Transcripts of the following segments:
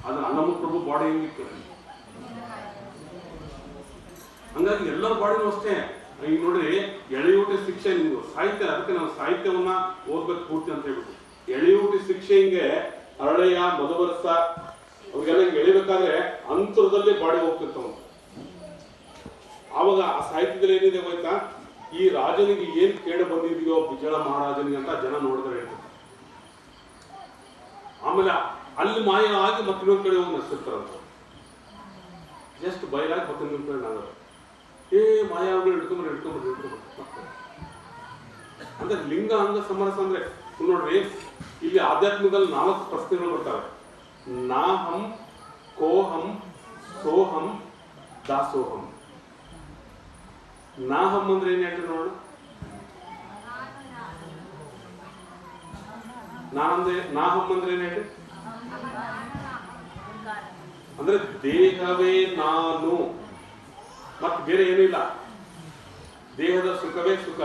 ಆದ್ರೆ ಅಲ್ಲಮ್ಮ ಪ್ರಭು ಬಾಡಿ ಹೆಂಗಿತ್ತು. ಹಂಗಾಗಿ ಎಲ್ಲರ ಬಾಡಿನೂ ಅಷ್ಟೇ. ಈಗ ನೋಡ್ರಿ, ಎಳೆಯೂಟಿ ಶಿಕ್ಷೆ ನಿಮ್ದು ಸಾಹಿತ್ಯ, ಅದಕ್ಕೆ ನಾವು ಸಾಹಿತ್ಯವನ್ನ ಓದ್ಬೇಕು ಪೂರ್ತಿ ಅಂತ ಹೇಳ್ಬಿಟ್ಟು. ಎಳೆಯೂಟಿ ಶಿಕ್ಷೆ ಹಿಂಗೆ ಹರಳೆಯ ಮಧುವರಸ ಅವ್ರಿಗೆಲ್ಲ ಹಿಂಗೆ ಎಳಿಬೇಕಾದ್ರೆ ಅಂತರದಲ್ಲಿ ಬಾಡಿ ಹೋಗ್ತಿರ್ತಾವ. ಆವಾಗ ಆ ಸಾಹಿತ್ಯದಲ್ಲಿ ಏನಿದೆ ಗೊತ್ತಾ, ಈ ರಾಜನಿಗೆ ಏನ್ ಕೇಳು ಬಂದಿದೆಯೋ ಬಿಜಳ ಮಹಾರಾಜನಿಗೆ ಅಂತ ಜನ ನೋಡಿದ್ರೆ ಹೇಳ್ತಾರೆ. ಆಮೇಲೆ ಅಲ್ಲಿ ಮಾಯ ಆಗಿ ಮತ್ತೊಂದ್ ಕಡೆ ಹೋಗಿ ನಡ್ಸಿರ್ತಾರಂತ. ಜಸ್ಟ್ ಬಯಲಾಗಿ ಮತ್ತೊಂದ್ ಕಡೆ ನಾಗ ಮಾಯಾವಗಳು ಹಿಡ್ಕೊಂಡ್ಬಿಡ್ರಿ ಅಂದ್ರೆ ಲಿಂಗ ಅಂಗ ಸಮರಸ ಅಂದ್ರೆ ನೋಡ್ರಿ, ಇಲ್ಲಿ ಆಧ್ಯಾತ್ಮದಲ್ಲಿ 4 ಪ್ರಶ್ನೆಗಳು ಬರ್ತವೆ. ನಾಹಂ, ಕೋಹಂ, ಸೋಹಂ, ದಾಸೋಹಂ. ನಾಹಂ ಅಂದ್ರೆ ಏನ್ ಹೇಳ್ರಿ ನೋಡೋಣ. ನಾಹಂ ಅಂದ್ರೆ ಏನ್ ಹೇಳ್ರಿ? ಅಂದ್ರೆ ದೇಹವೇ ನಾನು, ಮತ್ತೆ ಬೇರೆ ಏನೂ ಇಲ್ಲ. ದೇಹದ ಸುಖವೇ ಸುಖ,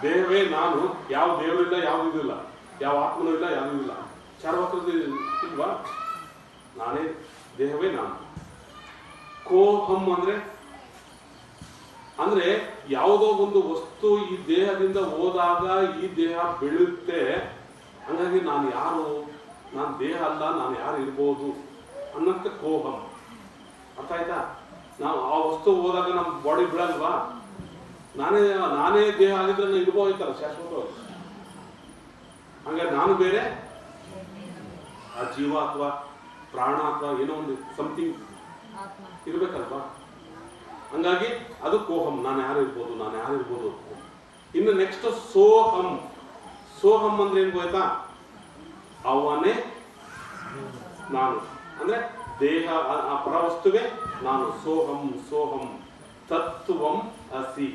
ದೇಹವೇ ನಾನು, ಯಾವ ದೇವರಿಲ್ಲ, ಯಾವ್ದು ಇದಿಲ್ಲ, ಯಾವ ಆತ್ಮನೂ ಇಲ್ಲ, ಯಾವುದೂ ಇಲ್ಲ. ಚಾರ್ವಾಕೃತಿ ಇಲ್ವಾ? ನಾನೇ, ದೇಹವೇ ನಾನು. ಕೋಹಂ ಅಂದ್ರೆ ಯಾವುದೋ ಒಂದು ವಸ್ತು ಈ ದೇಹದಿಂದ ಹೋದಾಗ ಈ ದೇಹ ಬೆಳೆಯುತ್ತೆ. ಹಂಗಾಗಿ ನಾನು ಯಾರು, ನಾನು ದೇಹ ಅಲ್ಲ, ನಾನು ಯಾರು ಇರ್ಬೋದು ಅನ್ನೋದಕ್ಕೆ ಕೋಹಂ. ಅರ್ಥ ಆಯ್ತಾ? ನಾವು ಆ ವಸ್ತು ಹೋದಾಗ ನಮ್ಮ ಬಾಡಿ ಬಿಡಲ್ವಾ? ನಾನೇ ದೇಹ ಆಗಿದ್ರೆ ನಾನು ಇರ್ಬೋಯ್ತಲ್ಲ ಶಾಶ್ವತವಾಗಿ. ಹಂಗಾಗಿ ನಾನು ಬೇರೆ, ಆ ಜೀವ ಅಥವಾ ಪ್ರಾಣ ಅಥವಾ ಏನೋ ಒಂದು ಸಮಥಿಂಗ್ ಇರ್ಬೇಕಲ್ವಾ? ಹಂಗಾಗಿ ಅದು ಕೋಹಂ, ನಾನು ಯಾರು ಇರ್ಬೋದು. ಇನ್ನು ನೆಕ್ಸ್ಟ್ ಸೋಹಂ. ಸೋಹಂ ಅಂದ್ರೆ ಏನ್ ಗೊತ್ತಾ? ಅವನೇ ನಾನು, ಅಂದ್ರೆ ದೇಹ, ಆ ಪರವಸ್ತುವೆ ನಾನು. ಸೋಹಂ ತತ್ವಂ ಅಸಿ.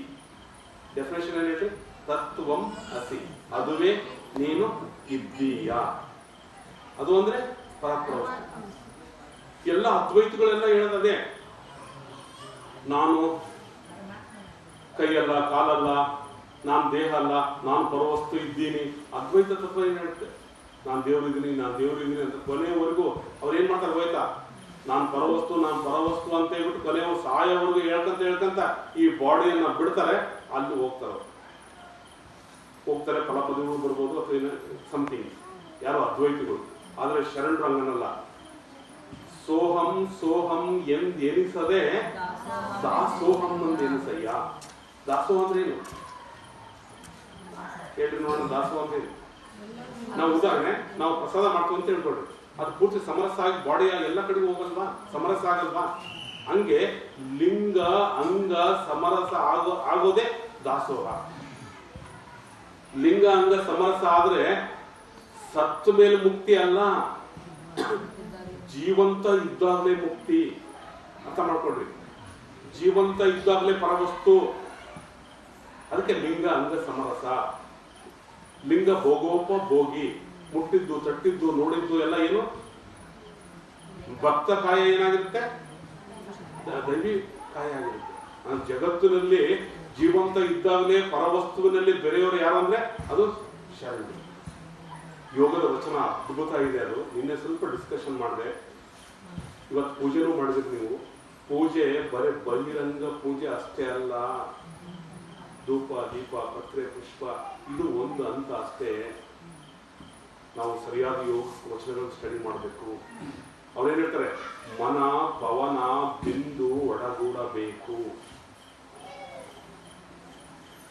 ಡೆಫಿನೇಷನ್ ಏನ್ ಹೇಳ್ರಿ? ತತ್ವಂ ಅಸಿ, ಅದುವೇ ನೀನು ಇದ್ದೀಯ. ಅದು ಅಂದ್ರೆ ಪರಪ್ರವಸ್ತು. ಎಲ್ಲ ಅದ್ವೈತಗಳೆಲ್ಲ ಹೇಳೋದೇ, ನಾನು ಕೈಯಲ್ಲ, ಕಾಲಲ್ಲ, ನಾನು ದೇಹ ಅಲ್ಲ, ನಾನು ಪರವಸ್ತು ಇದ್ದೀನಿ. ಅದ್ವೈತ ತತ್ವ ಏನ್ ಹೇಳುತ್ತೆ? ನಾನು ದೇವರಿದ್ದೀನಿ ಅಂತ ಕೊನೆಯವರೆಗೂ ಅವ್ರು ಏನ್ ಮಾಡ್ತಾರೆ ಹೋಯ್ತಾ? ನಾನು ಪರವಸ್ತು ಅಂತ ಹೇಳ್ಬಿಟ್ಟು ಕೊನೆಯವರು ಸಾಯೋವರೆಗೂ ಹೇಳ್ಕಂತ ಈ ಬಾಡಿಯನ್ನ ಬಿಡ್ತಾರೆ. ಅಲ್ಲಿ ಹೋಗ್ತಾರೆ ಫಲಪದಗಳು ಬರ್ಬೋದು ಅಥವಾ ಏನೋ ಸಮಥಿಂಗ್, ಯಾರು ಅದ್ವೈತಿಗಳು. ಆದ್ರೆ ಶರಣರು ಹಂಗನಲ್ಲ. ಸೋಹಂ ಎನಿಸದೆ ದಾಸೋಹಂ ಅಂತ ಎನಿಸಯ್ಯ. ದಾಸೋಹ ಅಂದ್ರೆ ಏನು ಹೇಳ್ರಿ ನೋಡೋಣ. ದಾಸೋಹ ಅಂದ್ರೆ ಏನು? ನಾವು ಉದಾಹರಣೆ, ನಾವು ಪ್ರಸಾದ ಮಾಡ್ತೀವಿ ಅಂತ ಹೇಳ್ಕೊಡ್ರಿ, ಅದು ಪೂರ್ತಿ ಸಮರಸ ಆಗಿ ಬಾಡಿಯ ಎಲ್ಲ ಕಡೆಗೂ ಹೋಗಲ್ವಾ? ಸಮರಸ ಆಗಲ್ವಾ? ಹಂಗೆ ಲಿಂಗ ಅಂಗ ಸಮರಸ ಆಗೋದೇ ದಾಸೋಹ. ಲಿಂಗ ಅಂಗ ಸಮರಸ ಆದ್ರೆ ಸತ್ತ ಮೇಲೆ ಮುಕ್ತಿ ಅಲ್ಲ, ಜೀವಂತ ಇದ್ದಾಗಲೇ ಮುಕ್ತಿ. ಅರ್ಥ ಮಾಡ್ಕೊಡ್ರಿ, ಜೀವಂತ ಇದ್ದಾಗಲೇ ಪರವಸ್ತು. ಅದಕ್ಕೆ ಲಿಂಗ ಅಂಗ ಸಮರಸ. ಲಿಂಗ ಭೋಗಿ, ಮುಟ್ಟಿದ್ದು, ತಟ್ಟಿದ್ದು, ನೋಡಿದ್ದು ಎಲ್ಲ ಏನು? ಭಕ್ತ ಕಾಯ ಏನಾಗಿರುತ್ತೆ? ದೈವಿ ಕಾಯ ಆಗಿರುತ್ತೆ. ಜಗತ್ತಿನಲ್ಲಿ ಜೀವಂತ ಇದ್ದಾಗಲೇ ಪರವಸ್ತುವಿನಲ್ಲಿ ಬೆರೆಯೋರು ಯಾರಂದ್ರೆ ಅದು ಶರಣ. ಯೋಗದ ವಚನ ಅದ್ಭುತ ಇದೆ. ಅದು ನಿನ್ನೆ ಸ್ವಲ್ಪ ಡಿಸ್ಕಷನ್ ಮಾಡಿದೆ, ಇವತ್ತು ಪೂಜೆನೂ ಮಾಡಿದ್ರಿ ನೀವು. ಪೂಜೆ ಬರೀ ಬಹಿರಂಗ ಪೂಜೆ ಅಷ್ಟೇ ಅಲ್ಲ. ಧೂಪ, ದೀಪ, ಪತ್ರೆ, ಪುಷ್ಪ ಇದು ಒಂದು ಹಂತ ಅಷ್ಟೇ. ನಾವು ಸರಿಯಾದ ಯೋಗ ವಚನಗಳನ್ನು ಸ್ಟಡಿ ಮಾಡಬೇಕು. ಅವ್ರೇನ್ ಹೇಳ್ತಾರೆ? ಮನ ಪವನ ಬಿಂದು ಒಡಗೂಡಬೇಕು.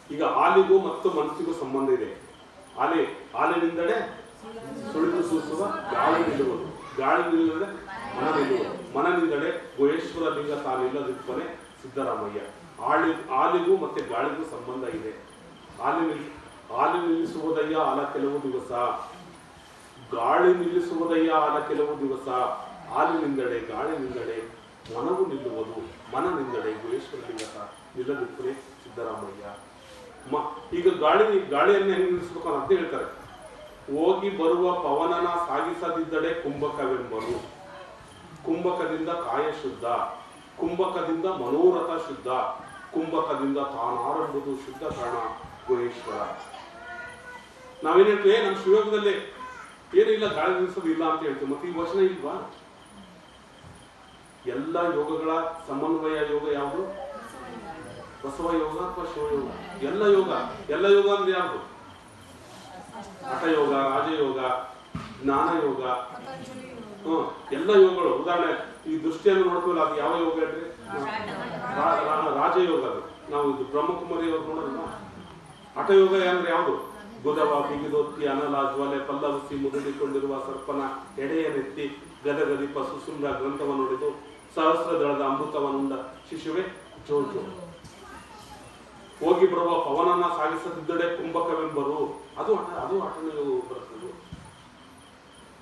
ಈಗ ಹಾಲಿಗೂ ಮತ್ತು ಮನಸ್ಸಿಗೂ ಸಂಬಂಧ ಇದೆ. ಹಾಲಿನಿಂದಲೇ ಸುಳಿದು ಸೂಸುವ ಗಾಳಿ ನಿಲ್ಲುವುದು, ಗಾಳಿ ನಿಲ್ಲದೆ ಮನ ನಿಲ್ಲುವುದು, ಮನನಿಂದಲೇ ಗುಹೇಶ್ವರ ಲಿಂಗ ತಾನಿಲ್ಲದಿಪ್ಪನೆ ಸಿದ್ದರಾಮಯ್ಯ. ಹಾಲಿಗೂ ಮತ್ತೆ ಗಾಳಿಗೂ ಸಂಬಂಧ ಇದೆ. ಹಾಲು ನಿಲ್ಲಿಸುವುದಯ್ಯ ಆಲ ಕೆಲವು ದಿವಸ, ಗಾಳಿ ನಿಲ್ಲಿಸುವುದಯ್ಯ ಆಲ ಕೆಲವು ದಿವಸ. ಹಾಲಿನಿಂದಲೇ ಗಾಳಿನಿಂದಲೇ ಮನವು ನಿಲ್ಲುವುದು, ಮನನಿಂದಲೇ ಗುಹೇಶ್ವರ ಲಿಂಗ ನಿಲ್ಲದಿಪ್ಪನೆ ಸಿದ್ದರಾಮಯ್ಯ. ಈಗ ಗಾಳಿಯನ್ನು ಹೆಂಗ್ ನಿಲ್ಲಿಸ್ಬೇಕು ಅಂತ ಹೇಳ್ತಾರೆ. ಹೋಗಿ ಬರುವ ಪವನನ ಸಾಗಿಸದಿದ್ದಡೆ ಕುಂಭಕವೆಂಬರು. ಕುಂಭಕದಿಂದ ಕಾಯ ಶುದ್ಧ, ಕುಂಭಕದಿಂದ ಮನೋರಥ ಶುದ್ಧ, ಕುಂಭಕದಿಂದ ತಾನಾರಂಭುದು ಶುದ್ಧ ಕಾರಣ ಗುಹೇಶ್ವರ. ನಾವೇನ್ ಹೇಳ್ತೀವಿ? ನಮ್ಮ ಶಿವಯೋಗದಲ್ಲಿ ಏನಿಲ್ಲ, ಗಾಳಿ ನಿಲ್ಲಿಸೋದು ಇಲ್ಲ ಅಂತ ಹೇಳ್ತೀವಿ. ಮತ್ತೆ ಈ ವಚನ ಇಲ್ವಾ? ಎಲ್ಲ ಯೋಗಗಳ ಸಮನ್ವಯ ಯೋಗ ಯಾವುದು? ಬಸವ ಯೋಗ ಅಥವಾ ಶಿವಯೋಗ? ಎಲ್ಲ ಯೋಗ. ಎಲ್ಲ ಯೋಗ ಅಂದ್ರೆ ಯಾವುದು? ಹಠಯೋಗ, ರಾಜಯೋಗ, ಜ್ಞಾನ ಯೋಗ, ಎಲ್ಲ ಯೋಗಗಳು. ಉದಾಹರಣೆ ಈ ದೃಷ್ಟಿಯನ್ನು ನೋಡ್ತೀವಲ್ಲ, ಅದು ಯಾವ ಯೋಗ ಹೇಳ್ರಿ? ರಾಜಯೋಗ. ಅದು ನಾವು ಇದು ಬ್ರಹ್ಮಕುಮಾರಿ ಯೋಗ ನೋಡೋಣ. ಹಠಯೋಗ ಅಂದ್ರೆ ಯಾವುದು? ಗುದವ, ಬಿಗಿದೊತ್ತಿ, ಅನಲ, ಜ್ವಾಲೆ, ಪಲ್ಲವಸಿ, ಮುದುಡಿಕೊಂಡಿರುವ ಸರ್ಪನ ಎಡೆಯನ್ನೆತ್ತಿ, ಗದಗದಿ ಪಸು ಸುಂದ ಗ್ರಂಥವನ್ನು ನುಡಿದು, ಸಹಸ್ರ ದಳದ ಅಮೃತವನ್ನುಂಡ ಶಿಶುವೆ ಜೋಜೋ. ಹೋಗಿ ಬರುವ ಪವನನ್ನ ಸಾಗಿಸದಿದ್ದಡೆ ಕುಂಭಕವೆಂಬರು. ಅದು ಹಠನ ಬರ್ತದೆ.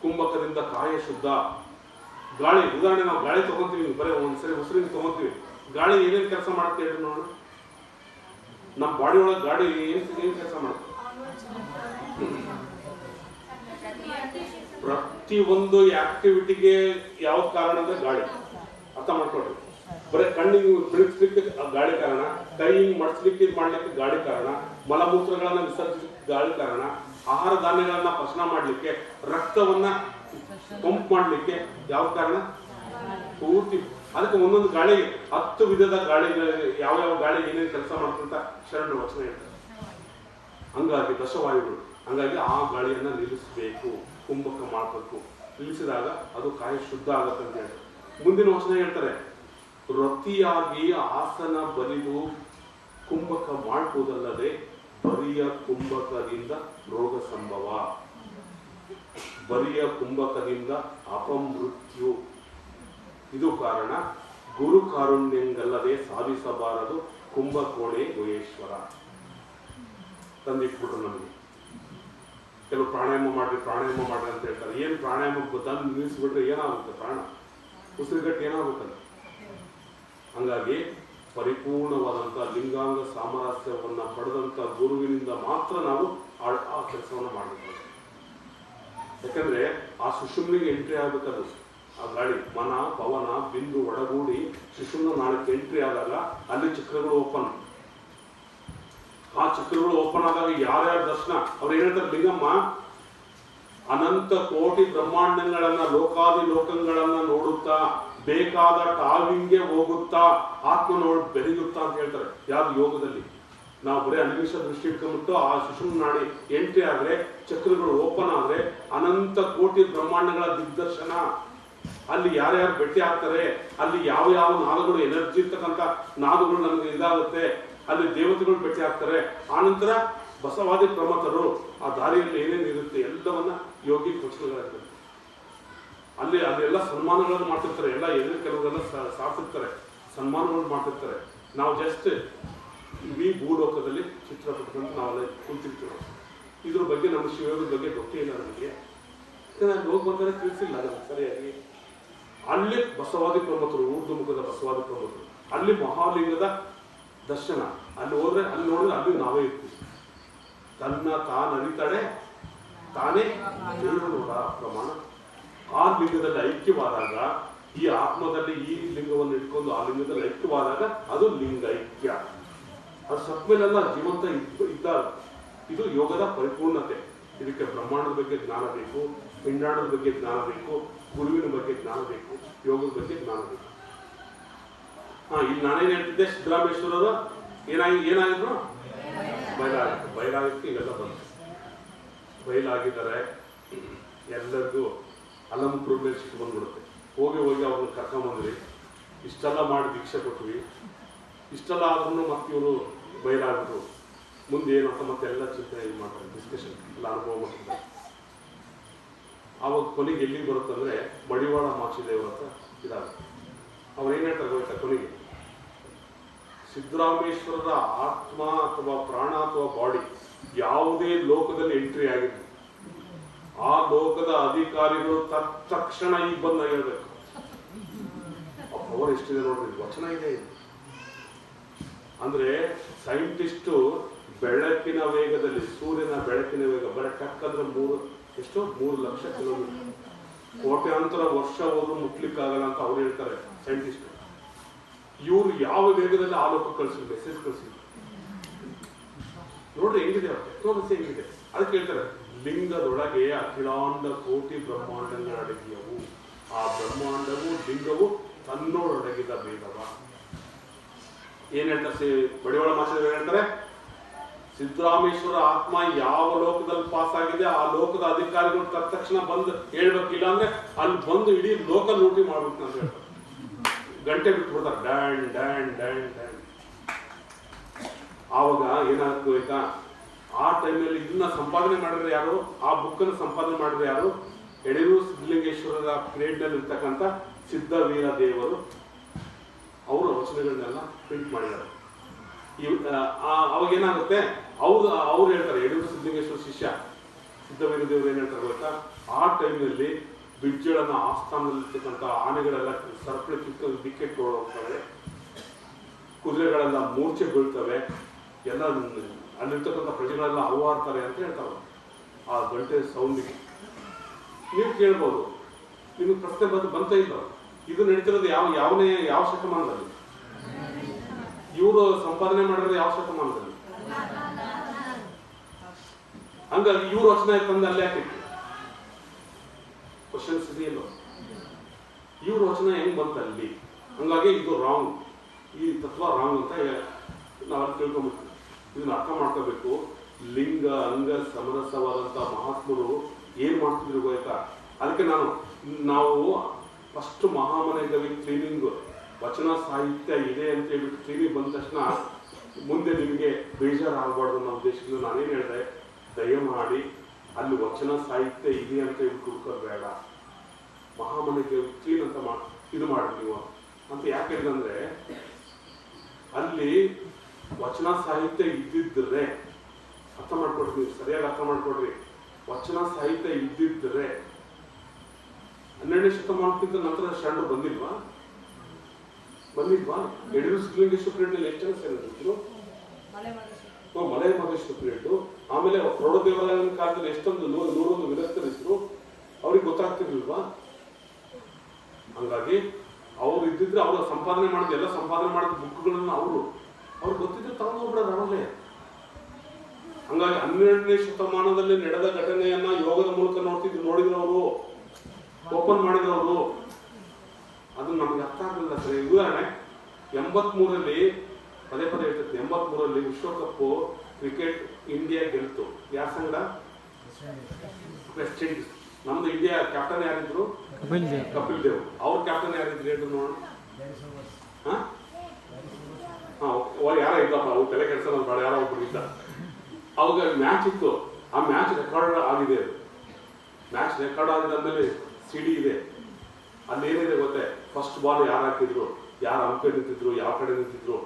ಕುಂಭಕದಿಂದ ಕಾಯ ಶುದ್ಧ. ಗಾಳಿ, ಉದಾಹರಣೆ ನಾವು ಗಾಳಿ ತಗೊಂತೀವಿ, ಬರೀ ಒಂದ್ಸರಿ ಉಸಿರಿಗೆ ತಗೊಂತೀವಿ. ಗಾಳಿ ಏನೇನು ಕೆಲಸ ಮಾಡುತ್ತೆ ಹೇಳಿ ನೋಡೋಣ. ನಮ್ಮ ಬಾಡಿ ಒಳಗೆ ಗಾಳಿ ಏನ್ ಕೆಲಸ ಮಾಡುತ್ತೆ? ಪ್ರತಿ ಒಂದು ಆಕ್ಟಿವಿಟಿಗೆ ಯಾವ ಕಾರಣ ಅಂದ್ರೆ ಗಾಳಿ. ಅರ್ಥ ಮಾಡ್ಕೊಳ್ರಿ. ಬರೀ ಕಣ್ಣಿಗೆ ಬಿಡಿಸ್ಲಿಕ್ಕೆ ಗಾಳಿ ಕಾರಣ, ಕೈ ಮಡಿಸ್ಲಿಕ್ಕೆ ಮಾಡ್ಲಿಕ್ಕೆ ಗಾಳಿ ಕಾರಣ, ಮಲಮೂತ್ರಗಳನ್ನ ವಿಸರ್ಜಿಸಲಿಕ್ಕೆ ಗಾಳಿ ಕಾರಣ, ಆಹಾರ ಧಾನ್ಯಗಳನ್ನ ಪಚನ ಮಾಡ್ಲಿಕ್ಕೆ, ರಕ್ತವನ್ನ ಪಂಪ್ ಮಾಡ್ಲಿಕ್ಕೆ ಯಾವ ಕಾರಣ? ಪೂರ್ತಿ. ಅದಕ್ಕೆ ಒಂದೊಂದು ಗಾಳಿ 10 ವಿಧದ ಗಾಳಿ, ಯಾವ ಗಾಳಿ ಏನೇನು ಕೆಲಸ ಮಾಡ್ತಂತ ಶರಣರು ವಚನ ಹೇಳ್ತಾರೆ. ಹಂಗಾಗಿ ದಶವಾಯುಗಳು. ಹಂಗಾಗಿ ಆ ಗಾಳಿಯನ್ನ ನಿಲ್ಲಿಸಬೇಕು, ಕುಂಭಕ ಮಾಡಬೇಕು. ನಿಲ್ಲಿಸಿದಾಗ ಅದು ಕಾಯ ಶುದ್ಧ ಆಗತ್ತೆ ಅಂತ ಹೇಳ್ತಾರೆ. ಮುಂದಿನ ವಚನ ಹೇಳ್ತಾರೆ, ರತಿಯಾಗಿ ಆಸನ ಬರಿದು ಕುಂಭಕ ಮಾಡುವುದಲ್ಲದೆ ಬರಿಯ ಕುಂಭಕದಿಂದ ರೋಗ ಸಂಭವ, ಬರಿಯ ಕುಂಭಕದಿಂದ ಅಪಮೃತ್ಯು. ಇದು ಕಾರಣ ಗುರು ಕಾರುಣ್ಯಂಗಲ್ಲದೆ ಸಾಧಿಸಬಾರದು ಕುಂಭಕೋಣೆ ಗುಹೇಶ್ವರ. ತಂದಿಟ್ಬಿಟ್ರು ನಮಗೆ. ಕೆಲವು ಪ್ರಾಣಾಯಾಮ ಮಾಡ್ರಿ ಅಂತ ಹೇಳ್ತಾರೆ. ಏನು ಪ್ರಾಣಾಯಾಮ ತಂದು ನಿಲ್ಲಿಸ್ಬಿಟ್ರೆ ಏನಾಗುತ್ತೆ? ಪ್ರಾಣ ಉಸಿರುಗಟ್ಟು ಏನಾಗುತ್ತಲ್ಲ. ಹಂಗಾಗಿ ಪರಿಪೂರ್ಣವಾದಂಥ ಲಿಂಗಾಂಗ ಸಾಮರಸ್ಯವನ್ನ ಪಡೆದಂತ ಗುರುವಿನಿಂದ ಮಾತ್ರ ನಾವು ಆ ಕೆಲಸವನ್ನ ಮಾಡಬೇಕು. ಯಾಕಂದ್ರೆ ಆ ಸುಷುಮ್ನಿಗೆ ಎಂಟ್ರಿ ಆಗ್ಬೇಕದು. ಆ ಗಾಳಿ, ಮನ, ಪವನ, ಬಿಂದು ಒಡಗೂಡಿ ಸುಷುಮ್ನ ನಾಳಕ್ಕೆ ಎಂಟ್ರಿ ಆದಾಗ ಅಲ್ಲಿ ಚಕ್ರಗಳು ಓಪನ್. ಆ ಚಕ್ರಗಳು ಓಪನ್ ಆದಾಗ ಯಾರ್ಯಾರ ದರ್ಶನ, ಅವ್ರು ಏನ್ ಹೇಳ್ತಾರೆ? ಲಿಂಗಮ್ಮ ಅನಂತ ಕೋಟಿ ಬ್ರಹ್ಮಾಂಡಗಳನ್ನ, ಲೋಕಾದಿ ಲೋಕಗಳನ್ನ ನೋಡುತ್ತಾ ಬೇಕಾದ ಟಾವಿಂಗ್ಗೆ ಹೋಗುತ್ತಾ ಆತ್ಮ ಬೆಳೆಯುತ್ತಾ ಅಂತ ಹೇಳ್ತಾರೆ. ಯಾವ್ದು? ಯೋಗದಲ್ಲಿ. ನಾವು ಬರೀ ಅನಿಮಿಷ ದೃಷ್ಟಿ ಇಟ್ಕೊಂಡ್ಬಿಟ್ಟು ಆ ಸುಷುಮ್ನ ನಾಡಿ ಎಂಟ್ರಿ ಆದ್ರೆ, ಚಕ್ರಗಳು ಓಪನ್ ಆದ್ರೆ ಅನಂತ ಕೋಟಿ ಬ್ರಹ್ಮಾಂಡಗಳ ದಿಗ್ದರ್ಶನ. ಅಲ್ಲಿ ಯಾರ್ಯಾರು ಭೇಟಿ ಆಗ್ತಾರೆ, ಅಲ್ಲಿ ಯಾವ ಯಾವ ನಾದಗಳು, ಎನರ್ಜಿ ಇರ್ತಕ್ಕಂಥ ನಾದಗಳು ನಮ್ಗೆ ಇದಾಗುತ್ತೆ. ಅಲ್ಲಿ ದೇವತೆಗಳು ಭೇಟಿ ಆಗ್ತಾರೆ. ಆನಂತರ ಬಸವಾದಿ ಪ್ರಮಥರು ಆ ದಾರಿಯಲ್ಲಿ ಏನೇನು ಇರುತ್ತೆ ಎಲ್ಲವನ್ನ ಯೋಗಿ ವಚನಗಳಿರ್ತದೆ. ಅಲ್ಲೆಲ್ಲ ಸನ್ಮಾನಗಳನ್ನು ಮಾಡ್ತಿರ್ತಾರೆ. ಎಲ್ಲ ಎದುರು ಕೆಲವರೆಲ್ಲ ಸಾಧಿರ್ತಾರೆ, ಸನ್ಮಾನಗಳು ಮಾಡ್ತಿರ್ತಾರೆ. ನಾವು ಜಸ್ಟ್ ಈ ಭೂಲೋಕದಲ್ಲಿ ಚಿತ್ರಪಟ್ಟಂತ ನಾವೆಲ್ಲ ಕುಂತಿರ್ತೀವಿ. ಇದ್ರ ಬಗ್ಗೆ ನಮ್ಮ ಶಿವಯೋಗದ ಬಗ್ಗೆ ಗೊತ್ತೇ ಇಲ್ಲ ನಮಗೆ. ಯಾಕಂದ್ರೆ ಹೋಗಿ ಬಂದರೆ ತಿಳಿಸಿಲ್ಲ ನಮ್ಗೆ ಸರಿಯಾಗಿ. ಅಲ್ಲಿ ಬಸವಾದಿ ಪ್ರಮಥರು, ಊರ್ದು ಮುಖದ ಬಸವಾದಿ ಪ್ರಮಥರು, ಅಲ್ಲಿ ಮಹಾಲಿಂಗದ ದರ್ಶನ. ಅಲ್ಲಿ ಹೋದ್ರೆ, ಅಲ್ಲಿ ನೋಡಿದ್ರೆ ಅಲ್ಲಿ ನಾವೇ ಇರ್ತೀವಿ. ತನ್ನ ತಾನರಿತಡೆ ತಾನೇ ನೋಡ ಪ್ರಮಾಣ. ಆ ಲಿಂಗದಲ್ಲಿ ಐಕ್ಯವಾದಾಗ, ಈ ಆತ್ಮದಲ್ಲಿ ಈ ಲಿಂಗವನ್ನು ಇಟ್ಕೊಂಡು ಆ ಲಿಂಗದಲ್ಲಿ ಐಕ್ಯವಾದಾಗ ಅದು ಲಿಂಗ ಐಕ್ಯ. ಅದು ಸತ್ಮೇಲೆಲ್ಲ ಜೀವಂತ ಇದ್ದಾಗ ಇದು ಯೋಗದ ಪರಿಪೂರ್ಣತೆ. ಇದಕ್ಕೆ ಬ್ರಹ್ಮಾಂಡದ ಬಗ್ಗೆ ಜ್ಞಾನ ಬೇಕು, ಪಿಂಡಾಣದ ಬಗ್ಗೆ ಜ್ಞಾನ ಬೇಕು, ಗುರುವಿನ ಬಗ್ಗೆ ಜ್ಞಾನ ಬೇಕು, ಯೋಗದ ಬಗ್ಗೆ ಜ್ಞಾನ ಬೇಕು. ಇಲ್ಲಿ ನಾನೇನ್ ಹೇಳ್ತಿದ್ದೆ, ಸಿದ್ದರಾಮೇಶ್ವರರು ಏನಾಗಿದ್ರು ಬಯಲಾಗಕ್ಕೆ ಇವೆಲ್ಲ ಬಂತು. ಬಯಲಾಗಿದ್ದಾರೆ. ಎಲ್ಲರಿಗೂ ಅಲ್ಲಂಪುರ ಮೇಲೆ ಸಿಟ್ಟು ಬಂದ್ಬಿಡುತ್ತೆ. ಹೋಗಿ ಅವ್ರನ್ನ ಕರ್ಕೊಂಬಂದ್ರಿ, ಇಷ್ಟೆಲ್ಲ ಮಾಡಿ ದೀಕ್ಷೆ ಕೊಟ್ವಿ, ಇಷ್ಟೆಲ್ಲ ಆದ್ರೂ ಮತ್ತೆ ಇವರು ಬಯಲಾಗಿದ್ರು. ಮುಂದೆ ಏನಂತ ಮತ್ತೆ ಎಲ್ಲ ಚಿಂತೆ ಇದು ಮಾಡ್ತಾರೆ, ಡಿಸ್ಕಷನ್ ಎಲ್ಲ ಅನುಭವ ಮಾಡ್ತಾರೆ. ಆವಾಗ ಕೊನೆಗೆ ಎಲ್ಲಿಗೆ ಬರುತ್ತಂದ್ರೆ ಮಡಿವಾಳ ಮಾಚಿದೇವ್ರ ಹತ್ರ ಇದಾಗುತ್ತೆ. ಅವ್ರು ಏನ್ ಹೇಳ್ತಾರೆ ಗೊತ್ತಾ? ಕೊನೆಗೆ ಸಿದ್ದರಾಮೇಶ್ವರರ ಆತ್ಮ ಅಥವಾ ಪ್ರಾಣ ಅಥವಾ ಬಾಡಿ ಯಾವುದೇ ಲೋಕದಲ್ಲಿ ಎಂಟ್ರಿ ಆಗಿದ್ರು, ಆ ಲೋಕದ ಅಧಿಕಾರಿಗಳು ತಕ್ಷಣ ಈಗ ಬಂದ ಹೇಳ್ಬೇಕು. ಪವರ್ ಎಷ್ಟಿದೆ ನೋಡ್ರಿ, ವಚನ ಇದೆ ಇದು. ಅಂದ್ರೆ ಸೈಂಟಿಸ್ಟು ಬೆಳಕಿನ ವೇಗದಲ್ಲಿ, ಸೂರ್ಯನ ಬೆಳಕಿನ ವೇಗ ಬರೀ ಟಕ್ಕಂದ್ರೆ 3 ಲಕ್ಷ ಕಿಲೋಮೀಟರ್, ಕೋಟ್ಯಾಂತರ ವರ್ಷ ಹೋದ್ರು ಮುಟ್ಲಿಕ್ಕಾಗಲ್ಲ ಅಂತ ಅವ್ರು ಹೇಳ್ತಾರೆ ಸೈಂಟಿಸ್ಟ್. ಇವ್ರು ಯಾವ ವೇಗದಲ್ಲಿ ಆ ಲೋಕ ಕಳಿಸಿದ್ರು, ಮೆಸೇಜ್ ಕಳಿಸಿದ್ರು. ನೋಡ್ರಿ ಹೆಂಗಿದೆ, ಟೆಕ್ನಾಲಜಿ ಹೆಂಗಿದೆ. ಅದಕ್ಕೆ ಹೇಳ್ತಾರೆ ಲಿಂಗದೊಳಗೆ ಅಖಿಲಾಂಡ ಕೋಟಿ ಬ್ರಹ್ಮಾಂಡಗಳು ಅಡಗಿಯವು. ಆ ಬ್ರಹ್ಮಾಂಡವು ಲಿಂಗವು ತನ್ನೋಡೊಡಗಿದ ಭೇದವ. ಏನ್ ಹೇಳ್ತಾರೆ ಮಡಿವಾಳ ಮಾಸ್ಟರ್ ಹೇಳ್ತಾರೆ, ಸಿದ್ದರಾಮೇಶ್ವರ ಆತ್ಮ ಯಾವ ಲೋಕದಲ್ಲಿ ಪಾಸ್ ಆಗಿದೆ ಆ ಲೋಕದ ಅಧಿಕಾರಿಗಳು ತಕ್ಷಣ ಬಂದು ಹೇಳ್ಬೇಕಿಲ್ಲ ಅಂದ್ರೆ ಅಲ್ಲಿ ಬಂದು ಇಡೀ ಲೋಕ ಲೂಟಿ ಮಾಡ್ಬೇಕು ಅಂತ ಹೇಳ್ತಾರೆ. ಗಂಟೆ ಬಿಟ್ಬಿಡ್ತಾರೆ, ಡ್ಯಾಂಡ್ ಡ್ಯಾಂಡ್ ಡ್ಯಾಂಡ್ ಡ್ಯಾಂಡ್. ಆವಾಗ ಏನಾಗ್ತದೆ ಆಯ್ತಾ, ಆ ಟೈಮಲ್ಲಿ ಇದನ್ನ ಸಂಪಾದನೆ ಮಾಡಿದ್ರೆ ಯಾರು, ಆ ಬುಕ್ಕನ್ನು ಸಂಪಾದನೆ ಮಾಡಿದ್ರೆ ಯಾರು, ಯಡಿಯೂರು ಸಿದ್ಧಲಿಂಗೇಶ್ವರರ ನಲ್ಲಿ ಇರ್ತಕ್ಕಂಥ ಸಿದ್ಧವೀರ ದೇವರು. ಅವರ ವಚನಗಳನ್ನೆಲ್ಲ ಪ್ರಿಂಟ್ ಮಾಡಿದ್ದಾರೆ. ಅವಾಗ ಏನಾಗುತ್ತೆ, ಅವ್ರು ಹೇಳ್ತಾರೆ, ಯಡಿಯೂರು ಸಿದ್ಧಲಿಂಗೇಶ್ವರ ಶಿಷ್ಯ ಸಿದ್ಧವೀರ ದೇವರು ಏನ್ ಹೇಳ್ತಾರೆ ಗೊತ್ತಾ, ಆ ಟೈಮ್ನಲ್ಲಿ ಬಿಜ್ಜಳನ ಆಸ್ಥಾನದಲ್ಲಿರ್ತಕ್ಕಂಥ ಆನೆಗಳೆಲ್ಲ ಸರಪಳಿ ಕಿತ್ತು ದಿಕ್ಕೆಟ್ಟು ಹೋಗ್ತವೆ, ಕುದುರೆಗಳೆಲ್ಲ ಮೂರ್ಛೆ ಬೀಳ್ತವೆ, ಎಲ್ಲ ಅಲ್ಲಿರ್ತಕ್ಕಂಥ ಪ್ರಜೆಗಳೆಲ್ಲ ಹವಾಡ್ತಾರೆ ಅಂತ ಹೇಳ್ತಾರೆ. ಆ ಗಂಟೆ ಸೌಂಡಿಗೆ ನೀವು ಕೇಳ್ಬೋದು, ನಿಮಗೆ ಪ್ರಶ್ನೆ ಬಂತ ಇಲ್ಲ, ಇದು ನಡೀತಿರೋದು ಯಾವ ಶತಮಾನದಲ್ಲಿ, ಇವರು ಸಂಪಾದನೆ ಮಾಡಿರೋದು ಯಾವ ಶತಮಾನದಲ್ಲಿ? ಹಂಗಾಗಿ ಇವ್ರ ವಚನ ತಂದು ಅಲ್ಲೇ ಹಾಕಿತ್ತು. ಕ್ವಶನ್ಸ್ ಇದೆಯಲ್ಲ, ಇವ್ರ ವಚನ ಹೆಂಗ್ ಬಂತ ಅಲ್ಲಿ? ಹಂಗಾಗಿ ಇದು ರಾಂಗ್, ಈ ತತ್ವ ರಾಂಗ್ ಅಂತ ನಾವಲ್ಲಿ ತಿಳ್ಕೊಂಡ್ಬಿಡ್ತೀವಿ. ಇದನ್ನ ಅರ್ಥ ಮಾಡ್ಕೋಬೇಕು. ಲಿಂಗ ಅಂಗ ಸಮರಸವಾದಂತ ಮಹಾತ್ಮರು ಏನ್ ಮಾಡ್ತಿದ್ರು ಗೊತ್ತಾ? ಅದಕ್ಕೆ ನಾವು ಫಸ್ಟ್ ಮಹಾಮನೆ ಕವಿ ಟ್ರೈನಿಂಗ್ ವಚನ ಸಾಹಿತ್ಯ ಇದೆ ಅಂತ ಹೇಳ್ಬಿಟ್ಟು ಟ್ರೈನಿಂಗ್ ಬಂದ ತಕ್ಷಣ ಮುಂದೆ ನಿಮಗೆ ಬೇಜಾರಾಗಬಾರ್ದು ಅನ್ನೋ ಉದ್ದೇಶದಿಂದ ನಾನೇನು ಹೇಳಿದೆ, ದಯಮಾಡಿ ಅಲ್ಲಿ ವಚನ ಸಾಹಿತ್ಯ ಇದೆ ಅಂತ ಹೇಳ್ಬಿಟ್ಟು ಹುಡ್ಕೋದು ಬೇಡ, ಮಹಾಮನೆ ಕವಿ ಕ್ಲೀನ್ ಅಂತ ಇದು ಮಾಡಿ ನೀವು ಅಂತ. ಯಾಕೆ ಹೇಳಿದಂದ್ರೆ ಅಲ್ಲಿ ವಚನ ಸಾಹಿತ್ಯ ಇದ್ದಿದ್ರೆ, ಅರ್ಥ ಮಾಡ್ಕೊಡ್ರಿ ನೀವು, ಸರಿಯಾಗಿ ಅರ್ಥ ಮಾಡ್ಕೊಡ್ರಿ, ವಚನ ಸಾಹಿತ್ಯ ಇದ್ದಿದ್ರೆ 12ನೇ ಶತಮಾನಕ್ಕಿಂತ ನಂತರ ಶರಣರು ಬಂದಿಲ್ವಾ? ಯಡಿಯೂರು ಸಿದ್ಧಲಿಂಗೇಶ್ವರ ಪೀರಿಯಡ್ ಎಷ್ಟು ಜನ ಸೇರಿದ್ರು? ಮಲೆ ಮಹದೇಶ್ವರ ಪೀರಿಯಡ್. ಆಮೇಲೆ ಪ್ರೌಢದೇವಾಲಯದ ಕಾಲದಲ್ಲಿ ಎಷ್ಟೊಂದು 101 ವಿರಕ್ತರಿದ್ರು, ಅವ್ರಿಗೆ ಗೊತ್ತಾಗ್ತಿರ್ಲಿಲ್ವಾ? ಹಂಗಾಗಿ ಅವ್ರು ಇದ್ದಿದ್ರೆ ಅವ್ರ ಸಂಪಾದನೆ ಮಾಡಿದ ಎಲ್ಲ ಸಂಪಾದನೆ ಮಾಡಿದ ಬುಕ್ಗಳನ್ನ ಅವ್ರು ಗೊತ್ತಿದ್ರೆ ತಗೊಂಡೋಗ್ಬಿಡೋದು ಅವರೇ. ಹಂಗಾಗಿ 12ನೇ ಶತಮಾನದಲ್ಲಿ ನಡೆದ ಘಟನೆಯನ್ನ ಯೋಗದ ಮೂಲಕ ನೋಡಿದ್ರು ಅವರು, ಓಪನ್ ಮಾಡಿದ್ರು. ಅದು ನಮ್ಗೆ ಅರ್ಥ ಆಗಲಿಲ್ಲ ಸರಿ. ಉದಾಹರಣೆ 83ರಲ್ಲಿ ಪದೇ ಹೇಳ್ತೈತೆ, 83ರಲ್ಲಿ ವಿಶ್ವಕಪ್ ಕ್ರಿಕೆಟ್ ಇಂಡಿಯಾ ಗೆಲ್ತು. ಯಾರ ಸಂಗಡ? West Indies. ನಮ್ದು ಇಂಡಿಯಾ ಕ್ಯಾಪ್ಟನ್ ಯಾರಿದ್ರು? ಕಪಿಲ್ ದೇವ್. ಅವ್ರ ಕ್ಯಾಪ್ಟನ್ ಯಾರಿದ್ರು ಹೇಳ್ರು ನೋಡೋಣ. ಯಾರ ಇದ್ದಪ್ಪ, ಅವ್ರು ತಲೆ ಕೆಲಸ ಬೇಡ, ಯಾರೋ ಒಬ್ರು ಇದ್ದ. ಅವಾಗ ಮ್ಯಾಚ್ ಇತ್ತು, ಆ ಮ್ಯಾಚ್ ರೆಕಾರ್ಡ್ ಆಗಿದೆ. ಮ್ಯಾಚ್ ರೆಕಾರ್ಡ್ ಆಗಿದ್ಮೇಲೆ CD ಇದೆ. ಅಲ್ಲಿ ಏನಿದೆ ಗೊತ್ತೇ, ಫಸ್ಟ್ ಬಾಲ್ ಯಾರು ಹಾಕಿದ್ರು, ಯಾರು ಅಂಪೈರ್ ನಿಂತಿದ್ರು, ಯಾವ ಕಡೆ ನಿಂತಿದ್ರು,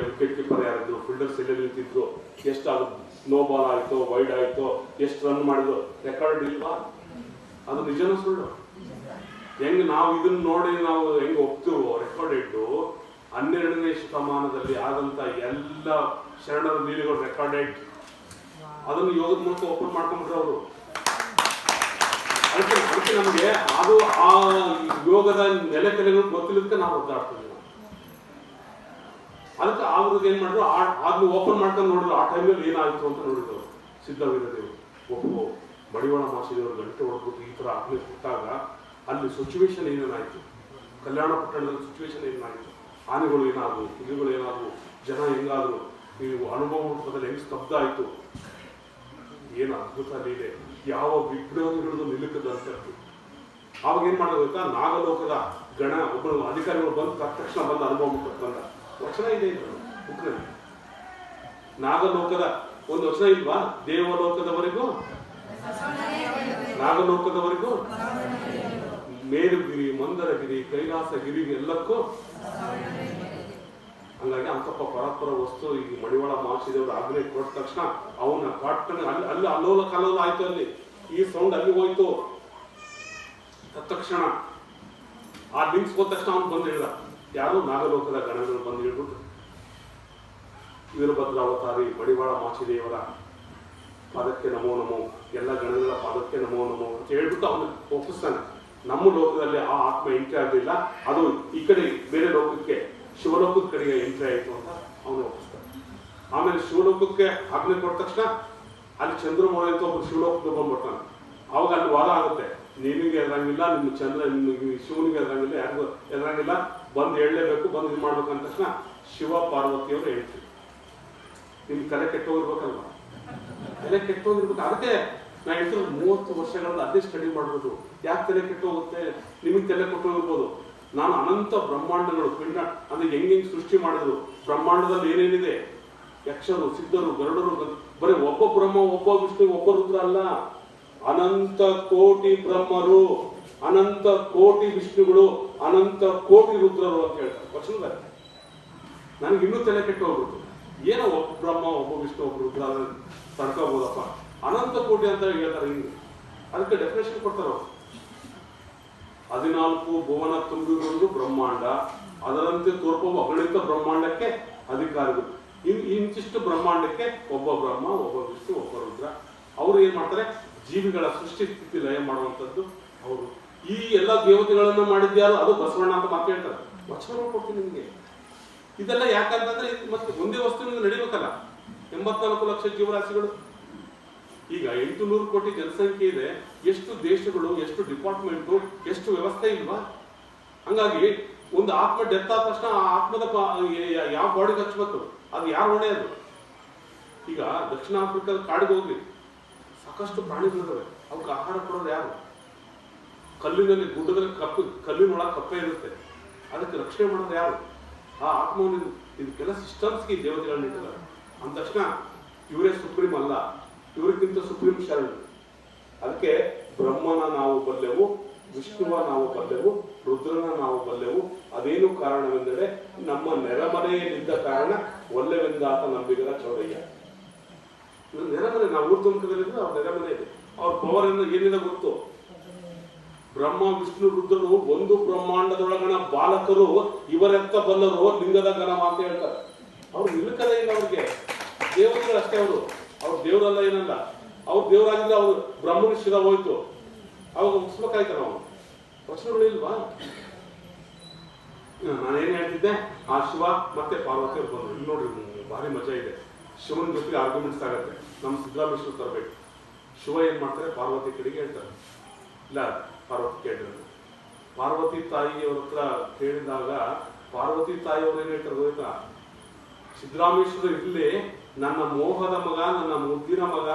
ವಿಕೆಟ್ ಕೀಪರ್ ಯಾರಿದ್ರು, ಫೀಲ್ಡರ್ಸ್ ಎಲ್ಲೆಲ್ಲಿ ನಿಂತಿದ್ರು, ಎಷ್ಟು ನೋ ಬಾಲ್ ಆಯ್ತು, ವೈಡ್ ಆಯ್ತು, ಎಷ್ಟು ರನ್ ಮಾಡಿದ್ರು, ರೆಕಾರ್ಡ್ ಇಲ್ವಾ? ಅದು ನಿಜನೂ ಸುಳ್ಳು? ಹೆಂಗ್ ನಾವು ಇದನ್ನ ನೋಡಿ ನಾವು ಹೆಂಗ್ ಹೋಗ್ತೀವೋ ರೆಕಾರ್ಡ್ ಇಟ್ಟು, 12ನೇ ಶತಮಾನದಲ್ಲಿ ಆದಂತ ಎಲ್ಲ ಶರಣರ ಲೀಲೆಗಳು ರೆಕಾರ್ಡೆಡ್. ಅದನ್ನು ಯೋಗದ ಮೂಲಕ ಓಪನ್ ಮಾಡ್ಕೊಂಡ್ಬಿಟ್ರು ಅವರು. ಅದಕ್ಕೆ ನಮಗೆ ಅದು ಆ ಯೋಗದ ನೆಲೆಕಲೆಗಳು ಗೊತ್ತಿಲ್ಲದಕ್ಕೆ ನಾವು ಒದ್ದಾಡ್ತೀವಿ. ಅದಕ್ಕೆ ಅವ್ರಿಗೆ ಏನ್ ಮಾಡಿದ್ರು, ಅದನ್ನ ಓಪನ್ ಮಾಡ್ಕೊಂಡು ನೋಡಿದ್ರು. ಆ ಟೈಮಲ್ಲಿ ಏನಾಯ್ತು ಅಂತ ನೋಡಿದ್ರು ಸಿದ್ಧವೀರ ದೇವರು. ಒಬ್ಬ ಮಡಿವಾಳ ಮಾಸಿದೇವರು ಗಂಟೆ ಹೊಡ್ಬಿಟ್ಟು ಈ ತರ ಆಗ್ಲಿ ಕೊಟ್ಟಾಗ ಅಲ್ಲಿ ಸಿಚುವೇಶನ್ ಏನೇನಾಯ್ತು, ಕಲ್ಯಾಣ ಪಟ್ಟಣದಲ್ಲಿ ಸಿಚುವೇಶನ್ ಏನಾಯ್ತು, ಆನೆಗಳು ಏನಾದ್ರು, ಕುದುರೆಗಳು ಏನಾದ್ರು, ಜನ ಹೆಂಗಾದ್ರು, ನೀವು ಅನುಭವ ರೂಪದಲ್ಲಿ ಹೆಂಗ್ ಸ್ತಬ್ಧ ಆಯ್ತು. ಏನು ಅದ್ಭುತ ಲೀಲೆ, ಯಾವ ವಿಘ್ನಗಳು ನಿಲುಕದಂತ. ಆವಾಗ ಏನ್ ಮಾಡೋದು ಗೊತ್ತಾ, ನಾಗಲೋಕದ ಗಣ ಒಬ್ಬರು ಅಧಿಕಾರಿಗಳು ಬಂದು ತಕ್ಷಣ ಬಂದು ಅನುಭವ ಬಂದ ವಚನ ಇದೆ ಬುಕ್ನಲ್ಲಿ. ನಾಗಲೋಕದ ಒಂದು ವಚನ ಇಲ್ವಾ? ದೇವಲೋಕದವರೆಗೂ ನಾಗಲೋಕದವರೆಗೂ, ಮೇರುಗಿರಿ, ಮಂದರಗಿರಿ, ಕೈಲಾಸಗಿರಿ ಎಲ್ಲಕ್ಕೂ. ಹಂಗಾಗಿ ಅಂತಪ್ಪ ಪರಸ್ಪರ ವಸ್ತು ಈ ಮಡಿವಾಳ ಮಾಸಿದೇವರು ಆಜ್ಞೆ ಕೊಟ್ಟ ತಕ್ಷಣ ಅವನ ಪಟ್ಟಣ ಅಲ್ಲಿ ಅಲ್ಲೋಲ ಕಲ್ಲೋಲ ಆಯ್ತು. ಅಲ್ಲಿ ಈ ಸೌಂಡ್ ಅಲ್ಲಿ ಹೋಯ್ತು. ತತ್ಕ್ಷಣ ಆ ಲಿಂಕ್ಸ್ ಹೋದ ತಕ್ಷಣ ಅವನು ಬಂದು ಹೇಳಿದ, ಯಾರು ನಾಗಲೋಕದ ಗಣಗಳು ಬಂದು ಹೇಳ್ಬಿಟ್ಟು, ವೀರಭದ್ರಾವತಾರಿ ಮಡಿವಾಳ ಮಾಚಿದೇವರ ಪಾದಕ್ಕೆ ನಮೋ ನಮೋ, ಎಲ್ಲ ಗಣಗಳ ಪಾದಕ್ಕೆ ನಮೋ ನಮೋ ಅಂತ ಹೇಳ್ಬಿಟ್ಟು ಅವನು ಒಪ್ಪಿಸ್ತಾನೆ. ನಮ್ಮ ಲೋಕದಲ್ಲಿ ಆ ಆತ್ಮ ಎಂಟ್ರಿ ಆಗಲಿಲ್ಲ, ಅದು ಈ ಕಡೆ ಬೇರೆ ಲೋಕಕ್ಕೆ ಶಿವಲೋಕದ ಕಡೆಗೆ ಎಂಟ್ರಿ ಆಯಿತು ಅಂತ ಅವನು ಒಪ್ಪಿಸ್ತಾನೆ. ಆಮೇಲೆ ಶಿವಲೋಕಕ್ಕೆ ಆಜ್ಞೆ ಕೊಟ್ಟ ತಕ್ಷಣ ಅಲ್ಲಿ ಚಂದ್ರಮೌಳಿ ಅಂತ ಒಬ್ಬರು ಶಿವಲೋಕ ತಗೊಂಡ್ಬರ್ತಾನೆ. ಅವಾಗ ಅಲ್ಲಿ ವಾದ ಆಗುತ್ತೆ, ನಿನಗೆ ಎದುರಂಗಿಲ್ಲ, ನಿಮ್ಮ ಚಂದ್ರ ನಿಮಗೆ ಶಿವನಿಗೆ ಎದುರಂಗಿಲ್ಲ, ಯಾರಿಗೂ ಎದುರಂಗಿಲ್ಲ, ಬಂದು ಹೇಳಲೇಬೇಕು, ಬಂದು ಇದು ಮಾಡ್ಬೇಕು ಅಂದ ತಕ್ಷಣ ಶಿವ ಪಾರ್ವತಿಯವರು ಹೇಳ್ತೀವಿ, ನಿಮ್ ತಲೆ ಕೆಟ್ಟೋಗಿರ್ಬೇಕಲ್ವ, ತಲೆ ಕೆಟ್ಟೋಗಿರ್ಬೇಕು. ಅದಕ್ಕೆ ನಾ ಹೇಳ್ತಿರೋ 30 ವರ್ಷಗಳಲ್ಲಿ ಅದೇ ಸ್ಟಡಿ ಮಾಡ್ಬೋದು. ಯಾಕೆ ತಲೆ ಕೆಟ್ಟೋಗುತ್ತೆ? ನಿಮಗೆ ತಲೆ ಕೆಟ್ಟೋಗಿರ್ಬೋದು. ನಾನು ಅನಂತ ಬ್ರಹ್ಮಾಂಡಗಳು ಪಿಂಡ ಅಂದ್ರೆ ಹೆಂಗೆ ಸೃಷ್ಟಿ ಮಾಡಿದ್ರು, ಬ್ರಹ್ಮಾಂಡದಲ್ಲಿ ಏನೇನಿದೆ, ಯಕ್ಷರು, ಸಿದ್ಧರು, ಗರುಡರು, ಬರೀ ಒಬ್ಬ ಬ್ರಹ್ಮ, ಒಬ್ಬ ವಿಷ್ಣು, ಒಬ್ಬ ರುದ್ರ ಅಲ್ಲ, ಅನಂತ ಕೋಟಿ ಬ್ರಹ್ಮರು, ಅನಂತ ಕೋಟಿ ವಿಷ್ಣುಗಳು, ಅನಂತ ಕೋಟಿ ರುದ್ರರು ಅಂತ ಹೇಳ್ತಾರೆ ವಚನದಲ್ಲಿ. ನನಗೆ ಇನ್ನೂ ತಲೆ ಕೆಟ್ಟು ಹೋಗ್ಬಿಡ್ತು, ಏನೋ ಒಬ್ಬ ಬ್ರಹ್ಮ, ಒಬ್ಬ ವಿಷ್ಣು, ಒಬ್ಬ ರುದ್ರ ತಡ್ಕೋಬೋದಪ್ಪ, ಅನಂತ ಕೋಟಿ ಅಂತ ಹೇಳ್ತಾರೆ ಹಿಂಗೆ. ಅದಕ್ಕೆ ಡೆಫಿನೇಷನ್ ಕೊಡ್ತಾರೆ ಅವರು. 14 ಭುವನ ತುಂಬಿರುವುದು ಬ್ರಹ್ಮಾಂಡ, ಅದರಂತೆ ತೋರ್ಪುವ ಅಗಣಿತ ಬ್ರಹ್ಮಾಂಡಕ್ಕೆ ಅಧಿಕಾರಿಗಳು. ಇಂತಿಷ್ಟು ಬ್ರಹ್ಮಾಂಡಕ್ಕೆ ಒಬ್ಬ ಬ್ರಹ್ಮ, ಒಬ್ಬ ವಿಷ್ಣು, ಒಬ್ಬ ರುದ್ರ. ಅವರು ಏನ್ ಮಾಡ್ತಾರೆ? ಜೀವಿಗಳ ಸೃಷ್ಟಿ ಸ್ಥಿತಿ ಲಯ ಮಾಡುವಂಥದ್ದು ಅವರು. ಈ ಎಲ್ಲ ದೇವತೆಗಳನ್ನ ಮಾಡಿದ್ಯಾರು? ಅದು ಬಸವಣ್ಣ ಅಂತ ಮಾತು ಹೇಳ್ತಾರೆ. ವಚನ ಕೊಡ್ತೀನಿ ನಿಮಗೆ. ಇದೆಲ್ಲ ಯಾಕಂತಂದ್ರೆ ಮತ್ತೆ ಒಂದೇ ವಸ್ತುವಿನಿಂದ ನಡಿಬೇಕಲ್ಲ. 84 ಲಕ್ಷ ಜೀವರಾಶಿಗಳು, ಈಗ 800 ಕೋಟಿ ಜನಸಂಖ್ಯೆ ಇದೆ. ಎಷ್ಟು ದೇಶಗಳು, ಎಷ್ಟು ಡಿಪಾರ್ಟ್ಮೆಂಟು, ಎಷ್ಟು ವ್ಯವಸ್ಥೆ ಇಲ್ವಾ? ಹಂಗಾಗಿ ಒಂದು ಆತ್ಮ ಡೆತ್ ಆದ ತಕ್ಷಣ ಆ ಆತ್ಮದ ಯಾವ ಬಾಡಿಗೆ ಹಚ್ಬೇಕು, ಅದು ಯಾರು ಹೊಣೆ? ಅದು ಈಗ ದಕ್ಷಿಣ ಆಫ್ರಿಕಾದ ಕಾಡಿಗೆ ಹೋಗ್ಲಿ, ಸಾಕಷ್ಟು ಪ್ರಾಣಿಗಳಿದಾವೆ, ಅವಕ್ಕೆ ಆಹಾರ ಕೊಡೋದು ಯಾರು? ಕಲ್ಲಿನಲ್ಲಿ, ಗುಡ್ಡದಲ್ಲಿ ಕಲ್ಲಿನೊಳಗೆ ಕಪ್ಪೆ ಇರುತ್ತೆ, ಅದಕ್ಕೆ ರಕ್ಷಣೆ ಮಾಡೋದು ಯಾರು? ಆ ಆತ್ಮವನ್ನು. ಇದಕ್ಕೆಲ್ಲ ಸಿಸ್ಟಮ್ಸ್ಗೆ ದೇವತೆಗಳನ್ನ ಇಟ್ಟಿದ್ದಾರೆ. ಅಂದ ತಕ್ಷಣ ಇವರೇ ಸುಪ್ರೀಂ ಅಲ್ಲ, ಇವರಿಗಿಂತ ಸುಪ್ರೀಂ ಶರಣ. ಅದಕ್ಕೆ ಬ್ರಹ್ಮನ ನಾವು ಬಲ್ಲೆವು, ವಿಷ್ಣುವ ನಾವು ಬಲ್ಲೆವು, ರುದ್ರನ ನಾವು ಬಲ್ಲೆವು. ಅದೇನು ಕಾರಣವೆಂದರೆ ನಮ್ಮ ನೆರೆಮನೆಯಲ್ಲಿದ್ದ ಕಾರಣ ಒಲ್ಲೆವೆಂದಾತ ನಂಬಿಗರ ಚೌಡಯ್ಯ. ನೆರೆಮನೆ, ನಾವು ಊರು ತುಮಕದಲ್ಲಿದ್ರೆ ಅವ್ರ ನೆರೆಮನೆ ಇದೆ. ಅವ್ರ ಪವರ್ ಏನಿದೆ ಗೊತ್ತು? ಬ್ರಹ್ಮ ವಿಷ್ಣು ರುದ್ರರು ಒಂದು ಬ್ರಹ್ಮಾಂಡದೊಳಗಣ ಬಾಲಕರು, ಇವರೆತ್ತ ಬಲ್ಲರು ಲಿಂಗದ ಗಣಮ ಅಂತ ಹೇಳ್ತಾರೆ. ಅವ್ರು ನಿಲುಕದೇ ಇಲ್ಲ, ಅವ್ರಿಗೆ ದೇವತೆಗಳು ಅಷ್ಟೇ. ಅವ್ರು ದೇವರಲ್ಲ, ಏನಲ್ಲ. ಅವ್ರು ದೇವರಾಗಿದ್ರೆ ಅವ್ರು ಬ್ರಹ್ಮನ ಶಿರ ಹೋಯ್ತು, ಅವಾಗ ಮುಗಿಸ್ಬೇಕಾಯ್ತಾರ ಅವನು. ವಚನಗಳು ಇಲ್ವಾ? ನಾನೇನ್ ಹೇಳ್ತಿದ್ದೆ, ಆ ಶಿವ ಮತ್ತೆ ಪಾರ್ವತಿ ಅವ್ರು ಬಂದ್ರು. ಇಲ್ಲಿ ನೋಡ್ರಿ, ಭಾರಿ ಮಜಾ ಇದೆ. ಶಿವನ ಜೊತೆಗೆ ಆರ್ಗ್ಯುಮೆಂಟ್ಸ್ ಆಗತ್ತೆ. ನಮ್ಮ ಸಿದ್ದರಾಮೇಶ್ವರ ತರಬೇಕು. ಶಿವ ಏನ್ ಮಾಡ್ತಾರೆ? ಪಾರ್ವತಿ ಕಡೆಗೆ ಹೇಳ್ತಾರೆ, ಇಲ್ಲ ಪಾರ್ವತಿ ಕೇಳಿದ್ರು. ಪಾರ್ವತಿ ತಾಯಿಯವ್ರ ಹತ್ರ ಕೇಳಿದಾಗ ಪಾರ್ವತಿ ತಾಯಿಯವ್ರು ಏನ್ ಹೇಳ್ತಾರೆ ಗೊತ್ತಾ? ಸಿದ್ದರಾಮೇಶ್ವರ ಇರ್ಲಿ, ನನ್ನ ಮೋಹದ ಮಗ, ನನ್ನ ಮುದ್ದಿನ ಮಗ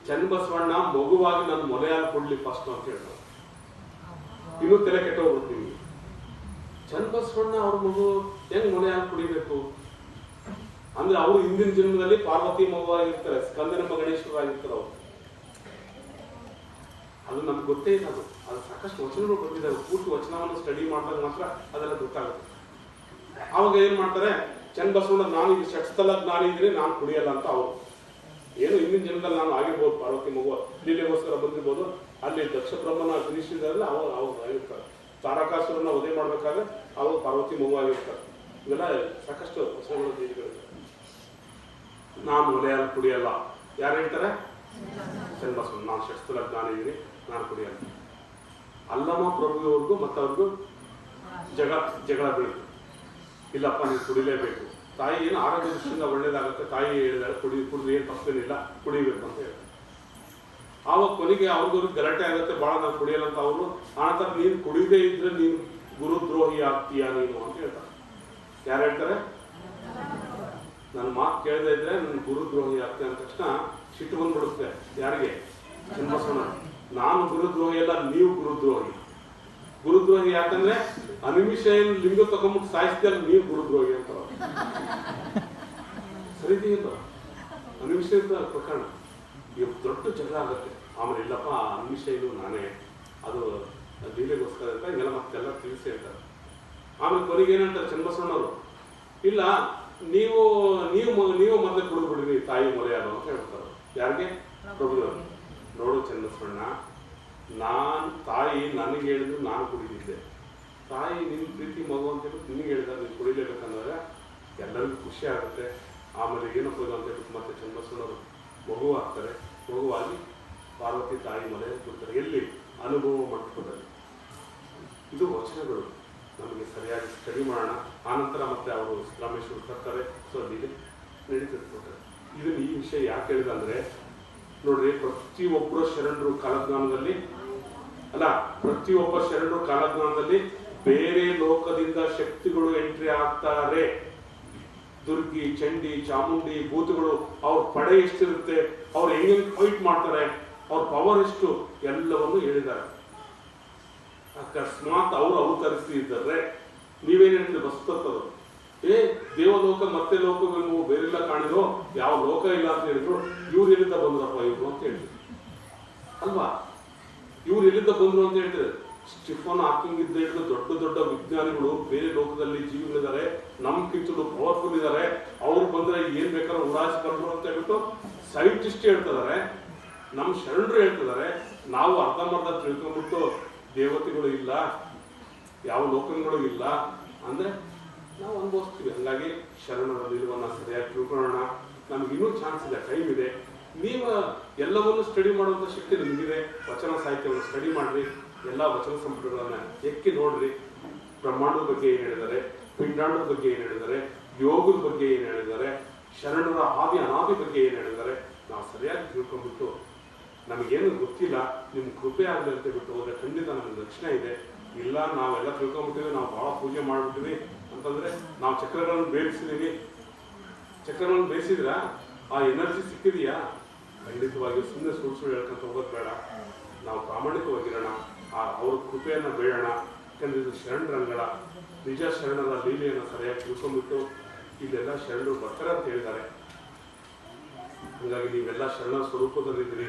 ಚನ್ನಬಸವಣ್ಣ ಮಗುವಾಗಿ ನನ್ನ ಮೊಲೆಯಾಲ್ ಕೊಡ್ಲಿ ಫಸ್ಟ್ ಅಂತ ಹೇಳ್ತಾರೆ. ಇನ್ನೂ ತಲೆ ಕೆಟ್ಟೋಗ್ಬಿಡ್ತು ನಿಮ್ಗೆ. ಚನ್ನಬಸವಣ್ಣ ಅವ್ರ ಮಗು ಹೆಂಗ್ ಮೊಲೆಯಾಲ್ ಕುಡಿಬೇಕು ಅಂದ್ರೆ, ಅವರು ಹಿಂದಿನ ಜನ್ಮದಲ್ಲಿ ಪಾರ್ವತಿ ಮಗುವಾಗಿರ್ತಾರೆ, ಸ್ಕಂದನ ಗಣೇಶ್ವರಾಗಿರ್ತಾರೆ ಅವರು. ಅದು ನಮ್ಗೆ ಗೊತ್ತೇ ಇಲ್ಲ. ಅದು ಸಾಕಷ್ಟು ವಚನಗಳು ಬಂದಿದ್ದಾವೆ. ಪೂರ್ತಿ ವಚನವನ್ನು ಸ್ಟಡಿ ಮಾಡಿದಾಗ ಮಾತ್ರ ಅದೆಲ್ಲ ಗೊತ್ತಾಗುತ್ತೆ. ಅವಾಗ ಏನ್ ಮಾಡ್ತಾರೆ? ಚನ್ನಬಸವಣ್ಣ, ನಾನು ಈಗ ಷಟ್ಸ್ಥಲ ಜ್ಞಾನಿ ಇದ್ದೀನಿ, ನಾನು ಕುಡಿಯಲ್ಲ ಅಂತ ಅವರು. ಏನು ಹಿಂದಿನ ಜನ್ಮದಲ್ಲಿ ನಾನು ಆಗಿರ್ಬೋದು, ಪಾರ್ವತಿ ಮಗು ಲೀಲೆಗೋಸ್ಕರ ಬಂದಿರ್ಬೋದು. ಅಲ್ಲಿ ದಕ್ಷ ಬ್ರಹ್ಮನ ಫಿನಿಶಿಂದಾಗಲೇ ಅವ್ರು ಆಗಿರ್ತಾರೆ. ತಾರಕಾಸುರನ್ನ ವಧೆ ಮಾಡ್ಬೇಕಾದ್ರೆ ಅವರು ಪಾರ್ವತಿ ಮಗು ಆಗಿರ್ತಾರೆ. ಇವೆಲ್ಲ ಸಾಕಷ್ಟು ವಚನಗಳು ದೇವಿಗಳಿವೆ. ನಾನು ಒಲೆಯಲ್ಲಿ ಕುಡಿಯಲ್ಲ ಯಾರು ಹೇಳ್ತಾರೆ? ಚನ್ನಬಸವಣ್ಣ. ನಾನು ಷಟ್ಸ್ಥಲ ಜ್ಞಾನಿ ಇದ್ದೀನಿ, ನಾನು ಕುಡಿಯಲ್ಲ. ಅಲ್ಲಮ್ಮ ಪ್ರಭುವ್ರಿಗೂ ಮತ್ತವ್ರಿಗೂ ಜಗಳ ಬೀಳ್ತು. ಇಲ್ಲಪ್ಪ ನೀವು ಕುಡಿಲೇಬೇಕು. ತಾಯಿ ಏನು ಆರೋಗ್ಯ ದೃಷ್ಟಿಯಿಂದ ಒಳ್ಳೇದಾಗುತ್ತೆ, ತಾಯಿ ಹೇಳಿದಾಳೆ ಕುಡಿದ್ರೆ ಏನು ತಪ್ಪೇನಿಲ್ಲ, ಕುಡಿಬೇಕು ಅಂತ ಹೇಳ್ತಾರೆ. ಆವಾಗ ಕೊನೆಗೆ ಅವ್ರಿಗವ್ರಿಗೆ ಗಲಾಟೆ ಆಗುತ್ತೆ, ಭಾಳ ನಾನು ಕುಡಿಯಲ್ಲ ಅಂತ ಅವರು. ಆನಂತರ ನೀನು ಕುಡಿದೇ ಇದ್ರೆ ನೀನು ಗುರುದ್ರೋಹಿ ಆಗ್ತೀಯಾ ನೀನು ಅಂತ ಹೇಳ್ತಾರೆ. ಯಾರು ಹೇಳ್ತಾರೆ? ನನ್ನ ಮಾತು ಕೇಳದೇ ಇದ್ರೆ ನನ್ನ ಗುರುದ್ರೋಹಿ ಆಗ್ತೇ ಅಂದ ತಕ್ಷಣ ಸಿಟ್ಟು ಬಂದ್ಬಿಡುತ್ತೆ. ಯಾರಿಗೆ? ಚನ್ನಬಸವಣ್ಣ. ನಾನು ಗುರುದ್ರೋಹಿ ಅಲ್ಲ, ನೀವು ಗುರುದ್ರೋಹಿ. ಗುರುದ್ರೋಹಿ ಯಾಕಂದ್ರೆ ಅನಿಮಿಷ ಏನು ಲಿಂಗ ತಗೊಂಡ್ಬಿಟ್ಟು ಸಾಯಿಸ್ತೀರ, ನೀವು ಗುರುದ್ರೋಹಿ ಅಂತ. ಸರಿದೇ ಇಲ್ಲ, ಅನಿಮಿಷ ಪ್ರಕರಣ ದೊಡ್ಡ ಜಗಳ ಆಗುತ್ತೆ. ಆಮೇಲೆ ಇಲ್ಲಪ್ಪ ಅನಿಮಿಷ ಇದು ನಾನೇ, ಅದು ಲೀಲೆಗೋಸ್ಕರ ಅಂತ ಹಿಂಗೆಲ್ಲ ಮತ್ತೆಲ್ಲ ತಿಳಿಸಿ ಹೇಳ್ತಾರೆ. ಆಮೇಲೆ ಕೊನೆಗೆ ಏನಂತಾರೆ ಚನ್ನಬಸವಣ್ಣವರು? ಇಲ್ಲ, ನೀವು ನೀವು ನೀವು ಮೊದಲೇ ಕುಡಿದ್ಬಿಡ್ರಿ, ತಾಯಿ ಮೊರೆಯಾರು ಅಂತ ಹೇಳ್ತಾರೆ. ಯಾರಿಗೆ? ಪ್ರಭುದೇವರು. ನೋಡು ಚನ್ನಬಸವಣ್ಣ, ತಾಯಿ ನನಗೆ ಹೇಳಿದ್ರು ನಾನು ಕುಡಿದಿದ್ದೆ. ತಾಯಿ ನಿನ್ನ ಪ್ರೀತಿ ಮಗು ಅಂತ ಹೇಳ್ಬಿಟ್ಟು ನಿನಗೆ ಹೇಳಿದಾಗ ನೀನು ಕುಡಿಲೇಬೇಕಂದಾಗ ಎಲ್ಲರಿಗೂ ಖುಷಿ ಆಗುತ್ತೆ. ಆಮೇಲೆ ಏನಪ್ಪ ಅಂತ ಹೇಳ್ಬಿಟ್ಟು ಮತ್ತೆ ಚನ್ನಬಸವಣ್ಣವರು ಮಗು ಆಗ್ತಾರೆ. ಮಗುವಾಗಿ ಪಾರ್ವತಿ ತಾಯಿ ಮನೆಯಲ್ಲಿ ಕೊಡ್ತಾರೆ. ಎಲ್ಲಿ? ಅನುಭವ ಮಾಡ್ಕೊತಾರೆ. ಇದು ವಚನಗಳು. ನಮಗೆ ಸರಿಯಾಗಿ ಸ್ಟಡಿ ಮಾಡೋಣ. ಆನಂತರ ಮತ್ತೆ ಅವರು ಸಿದ್ದರಾಮೇಶ್ವರ ತರ್ತಾರೆ. ಸೊ ಅಲ್ಲಿಗೆ ನಡೀತಿರ್ತಾರೆ. ಇದನ್ನು ಈ ವಿಷಯ ಯಾಕೆ ಹೇಳಿದಂದ್ರೆ, ನೋಡ್ರಿ, ಪ್ರತಿಯೊಬ್ಬರ ಶರಣರು ಕಾಲಜ್ಞಾನದಲ್ಲಿ ಬೇರೆ ಲೋಕದಿಂದ ಶಕ್ತಿಗಳು ಎಂಟ್ರಿ ಆಗ್ತಾರೆ. ದುರ್ಗಿ, ಚಂಡಿ, ಚಾಮುಂಡಿ, ಭೂತಗಳು, ಅವ್ರ ಪಡೆ ಎಷ್ಟಿರುತ್ತೆ, ಅವ್ರು ಹೆಂಗೆ ಫೈಟ್ ಮಾಡ್ತಾರೆ, ಅವ್ರ ಪವರ್ ಎಷ್ಟು, ಎಲ್ಲವನ್ನು ಹೇಳಿದ್ದಾರೆ. ಅಕಸ್ಮಾತ್ ಅವರು ಅವತರಿಸಿದ್ದಾರೆ, ನೀವೇನ್ ಹೇಳ್ತೀರಿ? ಬಸ್ತತ್ತದು ದೇವಲೋಕ ಮತ್ತೆ ಲೋಕವನ್ನು ಬೇರೆಲ್ಲ ಕಾಣಿರೋ, ಯಾವ ಲೋಕ ಇಲ್ಲ ಅಂತ ಹೇಳಿದ್ರು. ಇವ್ರು ಎಲ್ಲಿಂದ ಬಂದ್ರಪ್ಪ ಇವ್ರು ಅಂತ ಹೇಳ್ತೀವಿ ಅಲ್ವಾ? ಇವ್ರು ಎಲ್ಲಿಂದ ಬಂದ್ರು ಅಂತ ಹೇಳ್ತಾರೆ. ಸ್ಟಿಫನ್ ಹಾಕಿಂಗ್ ಇದ್ದ ಹಿಡಿದು ದೊಡ್ಡ ದೊಡ್ಡ ವಿಜ್ಞಾನಿಗಳು ಬೇರೆ ಲೋಕದಲ್ಲಿ ಜೀವಿಗಳಿದ್ದಾರೆ, ನಮ್ಗಿಂತಲೂ ಪವರ್ಫುಲ್ ಇದ್ದಾರೆ, ಅವ್ರು ಬಂದ್ರೆ ಏನ್ ಬೇಕಾದ್ರೂ ಉಡಾಯಿಸಿ ಬಂದ್ರು ಅಂತ ಹೇಳ್ಬಿಟ್ಟು ಸೈಂಟಿಸ್ಟ್ ಹೇಳ್ತಿದ್ದಾರೆ. ನಮ್ಮ ಶರಣರು ಹೇಳ್ತಿದ್ದಾರೆ. ನಾವು ಅರ್ಧಂಬರ್ಧ ತಿಳ್ಕೊಂಡ್ಬಿಟ್ಟು ದೇವತೆಗಳು ಇಲ್ಲ, ಯಾವ ಲೋಕಗಳು ಇಲ್ಲ ಅಂದ್ರೆ ನಾವು ಅನುಭವಿಸ್ತೀವಿ. ಹಂಗಾಗಿ ಶರಣರಲ್ಲಿರುವನ್ನ ಸರಿಯಾಗಿ ತಿಳ್ಕೊಳ್ಳೋಣ. ನಮ್ಗೆ ಇನ್ನೂ ಚಾನ್ಸ್ ಇದೆ, ಟೈಮ್ ಇದೆ. ನೀವು ಎಲ್ಲವನ್ನೂ ಸ್ಟಡಿ ಮಾಡುವಂಥ ಶಕ್ತಿ ನಿಮಗಿದೆ. ವಚನ ಸಾಹಿತ್ಯವನ್ನು ಸ್ಟಡಿ ಮಾಡ್ರಿ, ಎಲ್ಲ ವಚನ ಸಂಪುಟಗಳನ್ನ ಎಕ್ಕಿ ನೋಡ್ರಿ. ಬ್ರಹ್ಮಾಂಡದ ಬಗ್ಗೆ ಏನು ಹೇಳಿದ್ದಾರೆ, ಪಿಂಡಾಂಡದ ಬಗ್ಗೆ ಏನು ಹೇಳಿದ್ದಾರೆ, ಯೋಗದ ಬಗ್ಗೆ ಏನು ಹೇಳಿದ್ದಾರೆ, ಶರಣರ ಆದಿ ಅನಾದಿ ಬಗ್ಗೆ ಏನು ಹೇಳಿದ್ದಾರೆ, ನಾವು ಸರಿಯಾಗಿ ತಿಳ್ಕೊಂಡ್ಬಿಟ್ಟು ನಮಗೇನು ಗೊತ್ತಿಲ್ಲ, ನಿಮ್ಗೆ ಕೃಪೆ ಆಗಲಿ ಅಂತ ಬಿಟ್ಟು ಹೋದ್ರೆ ಖಂಡಿತ ನಮ್ಗೆ ರಕ್ಷಣೆ ಇದೆ. ಇಲ್ಲ ನಾವೆಲ್ಲ ತಿಳ್ಕೊಂಡ್ಬಿಟ್ಟಿವಿ, ನಾವು ಬಹಳ ಪೂಜೆ ಮಾಡ್ಬಿಟ್ಟಿವಿ ಅಂತಂದ್ರೆ, ನಾವು ಚಕ್ರಗಳನ್ನು ಬೇಯಿಸಿದ್ರ ಆ ಎನರ್ಜಿ ಸಿಕ್ಕಿದೆಯಾ? ಖಂಡಿತವಾಗಿ ಸುಮ್ಮನೆ ಸುಳ್ಳು ಹೇಳ್ಕೊಂತ ಹೋಗೋದು ಬೇಡ. ನಾವು ಪ್ರಾಮಾಣಿಕವಾಗಿರೋಣ, ಅವ್ರ ಕೃಪೆಯನ್ನು ಬೇಡೋಣ. ಯಾಕಂದ್ರೆ ಇದು ಶರಣರಂಗಳ ನಿಜ ಶರಣರ ಲೀಲೆಯನ್ನು ಸರಿಯಾಗಿ ತಿಳ್ಕೊಂಡ್ಬಿಟ್ಟು ಇಲ್ಲೆಲ್ಲ ಶರಣರು ಬರ್ತಾರೆ ಅಂತ ಹೇಳಿದ್ದಾರೆ. ಹಾಗಾಗಿ ನೀವೆಲ್ಲ ಶರಣ ಸ್ವರೂಪದಲ್ಲಿದ್ದೀರಿ.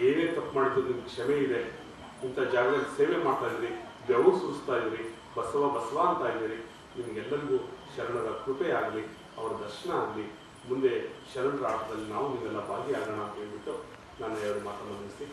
ಏನೇ ತಪ್ಪು ಮಾಡಿದ್ರು ನಿಮ್ಗೆ ಕ್ಷಮೆ ಇದೆ. ಇಂಥ ಜಾಗದಲ್ಲಿ ಸೇವೆ ಮಾಡ್ತಾ ಇದ್ರಿ, ಬೆವರು ಸುರಿಸ್ತಾ ಇದ್ರಿ, ಬಸವ ಅಂತ ಇದ್ದೀರಿ. ನಿಮಗೆಲ್ಲರಿಗೂ ಶರಣರ ಕೃಪೆ ಆಗಲಿ, ಅವರ ದರ್ಶನ ಆಗಲಿ. ಮುಂದೆ ಶರಣರ ಆಟದಲ್ಲಿ ನಾವು ನೀವೆಲ್ಲ ಭಾಗಿಯಾಗೋಣ ಅಂತ ಹೇಳ್ಬಿಟ್ಟು ನಾನು ಎರಡು ಮಾತನ್ನು ಮುಗಿಸಿ